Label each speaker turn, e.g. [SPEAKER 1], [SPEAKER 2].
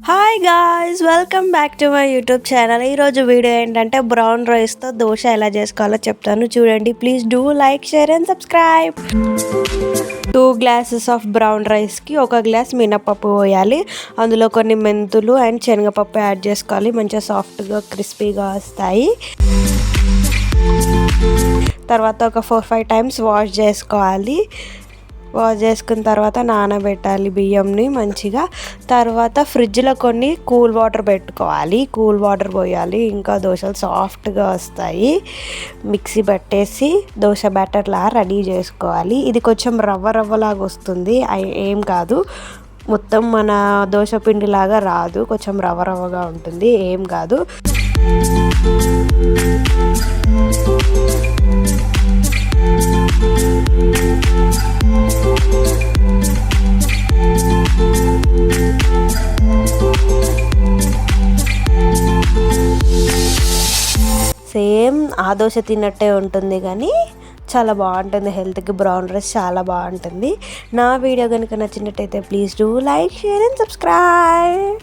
[SPEAKER 1] Hi guys, welcome back to my YouTube channel. ఈరోజు video ఏంటంటే brown రైస్తో దోశ ఎలా చేసుకోవాలో చెప్తాను చూడండి. Please do like, share and subscribe. 2 glasses of brown రైస్కి 1 గ్లాస్ మినపప్పు పోయాలి. అందులో కొన్ని మెంతులు అండ్ శనగపప్పు యాడ్ చేసుకోవాలి. మంచిగా సాఫ్ట్గా క్రిస్పీగా వస్తాయి. తర్వాత ఒక 4-5 టైమ్స్ వాష్ చేసుకోవాలి. వాష్ చేసుకున్న తర్వాత నానబెట్టాలి బియ్యంని మంచిగా. తర్వాత ఫ్రిడ్జ్లో కొన్ని కూల్ వాటర్ పెట్టుకోవాలి. కూల్ వాటర్ పోయాలి, ఇంకా దోశలు సాఫ్ట్గా వస్తాయి. మిక్సీ పట్టేసి దోశ బ్యాటర్లా రెడీ చేసుకోవాలి. ఇది కొంచెం రవ్వలాగా వస్తుంది, ఏం కాదు. మొత్తం మన దోశ పిండిలాగా రాదు, కొంచెం రవ్వగా ఉంటుంది, ఏం కాదు. సేమ్ ఆ దోశ తిన్నట్టే ఉంటుంది, కానీ చాలా బాగుంటుంది. హెల్త్కి బ్రౌన్ రైస్ చాలా బాగుంటుంది. నా వీడియో కనుక నచ్చినట్టయితే please do like, share and subscribe.